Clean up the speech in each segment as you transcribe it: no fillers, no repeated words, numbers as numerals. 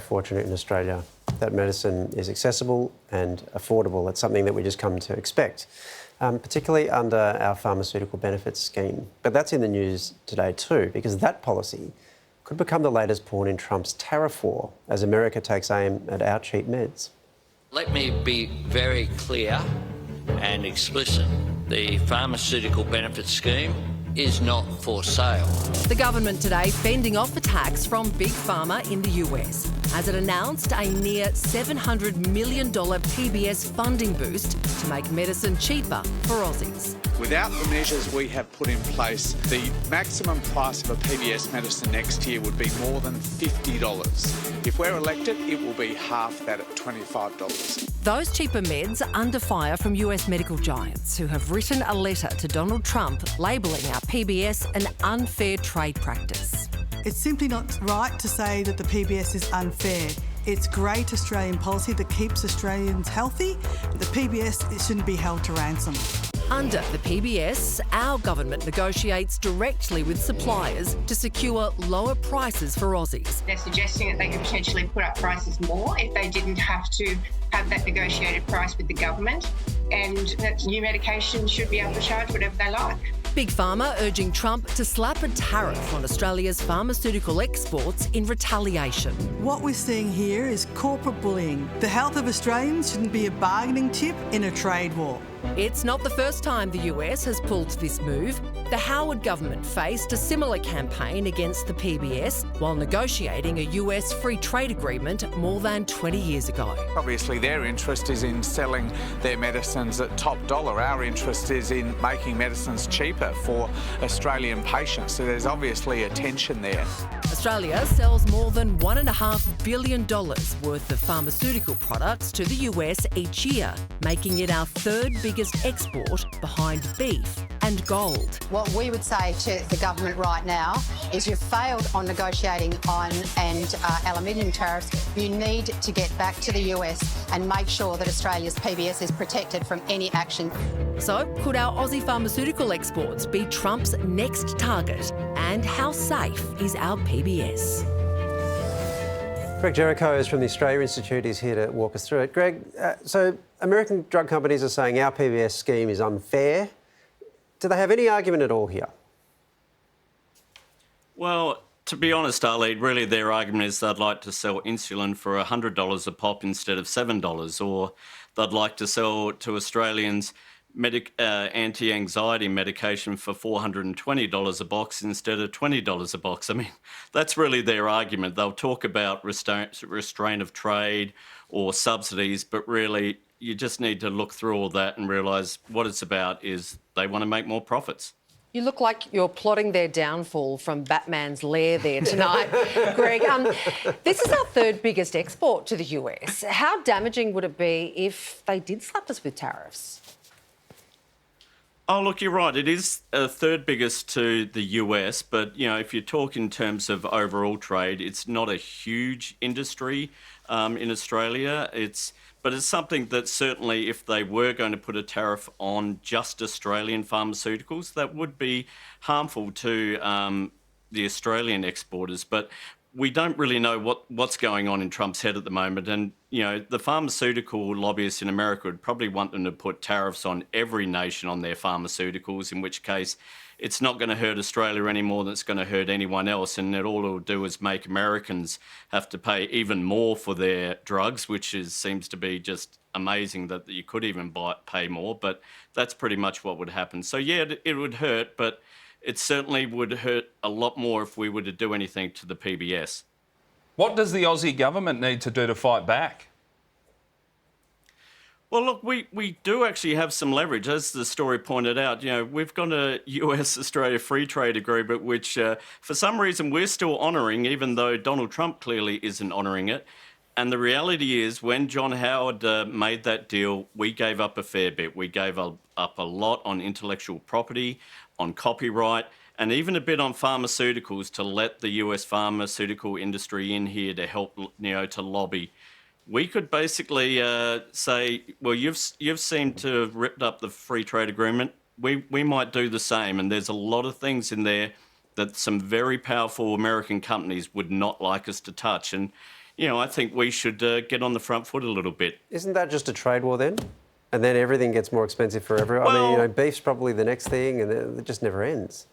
fortunate in Australia that medicine is accessible and affordable. It's something that we just come to expect, particularly under our pharmaceutical benefits scheme. But that's in the news today too, because that policy could become the latest pawn in Trump's tariff war as America takes aim at our cheap meds. Let me be very clear and explicit. The pharmaceutical benefits scheme is not for sale. The government today fending off attacks from Big Pharma in the US as it announced a near $700 million PBS funding boost to make medicine cheaper for Aussies. Without the measures we have put in place, the maximum price of a PBS medicine next year would be more than $50. If we're elected, it will be half that at $25. Those cheaper meds are under fire from US medical giants who have written a letter to Donald Trump labelling our PBS an unfair trade practice. It's simply not right to say that the PBS is unfair. It's great Australian policy that keeps Australians healthy. The PBS, it shouldn't be held to ransom. Under the PBS, our government negotiates directly with suppliers to secure lower prices for Aussies. They're suggesting that they could potentially put up prices more if they didn't have to have that negotiated price with the government, and that new medication should be able to charge whatever they like. Big Pharma urging Trump to slap a tariff on Australia's pharmaceutical exports in retaliation. What we're seeing here is corporate bullying. The health of Australians shouldn't be a bargaining chip in a trade war. It's not the first time the US has pulled this move. The Howard government faced a similar campaign against the PBS while negotiating a US free trade agreement more than 20 years ago. Obviously, their interest is in selling their medicines at top dollar. Our interest is in making medicines cheaper for Australian patients. So there's obviously a tension there. Australia sells more than $1.5 billion worth of pharmaceutical products to the US each year, making it our third biggest export behind beef and gold. What we would say to the government right now is you've failed on negotiating on aluminium tariffs. You need to get back to the US and make sure that Australia's PBS is protected from any action. So, could our Aussie pharmaceutical exports be Trump's next target? And how safe is our PBS? Greg Jericho is from the Australia Institute. He's here to walk us through it. Greg, so American drug companies are saying our PBS scheme is unfair. Do they have any argument at all here? Well, to be honest, Ali, really their argument is they'd like to sell insulin for $100 a pop instead of $7, or they'd like to sell to Australians anti-anxiety medication for $420 a box instead of $20 a box. I mean, that's really their argument. They'll talk about restraint of trade or subsidies, but really you just need to look through all that and realise what it's about is they want to make more profits. You look like you're plotting their downfall from Batman's lair there tonight, Greg. This is our third biggest export to the US. How damaging would it be if they did slap us with tariffs? Oh, look, you're right. It is third biggest to the US, but, you know, if you talk in terms of overall trade, it's not a huge industry in Australia. But it's something that certainly if they were going to put a tariff on just Australian pharmaceuticals, that would be harmful to the Australian exporters. But we don't really know what's going on in Trump's head at the moment. And, you know, the pharmaceutical lobbyists in America would probably want them to put tariffs on every nation on their pharmaceuticals, in which case it's not going to hurt Australia any more than it's going to hurt anyone else. And all it'll do is make Americans have to pay even more for their drugs, which seems to be just amazing that you could even pay more. But that's pretty much what would happen. So, yeah, it would hurt, but it certainly would hurt a lot more if we were to do anything to the PBS. What does the Aussie government need to do to fight back? Well, look, we do actually have some leverage. As the story pointed out, you know, we've got a US-Australia free trade agreement, which for some reason we're still honouring, even though Donald Trump clearly isn't honouring it. And the reality is when John Howard made that deal, we gave up a fair bit. We gave up a lot on intellectual property, on copyright, and even a bit on pharmaceuticals to let the US pharmaceutical industry in here to help, you know, to lobby. We could basically say, well, you've seemed to have ripped up the free trade agreement. We might do the same. And there's a lot of things in there that some very powerful American companies would not like us to touch. And, I think we should get on the front foot a little bit. Isn't that just a trade war then? And then everything gets more expensive for everyone. I mean, beef's probably the next thing, and it just never ends.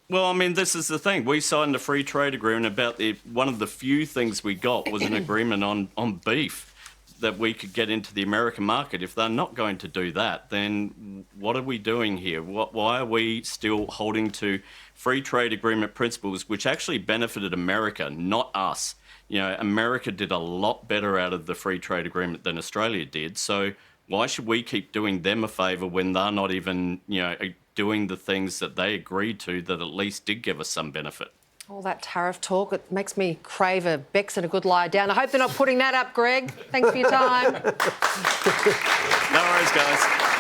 Well, I mean, this is the thing. We signed a free trade agreement about one of the few things we got was an agreement on beef that we could get into the American market. If they're not going to do that, then what are we doing here? Why are we still holding to free trade agreement principles, which actually benefited America, not us? America did a lot better out of the free trade agreement than Australia did. So why should we keep doing them a favour when they're not even, doing the things that they agreed to that at least did give us some benefit? All that tariff talk, it makes me crave a Bex and a good lie down. I hope they're not putting that up, Greg. Thanks for your time. No worries, guys.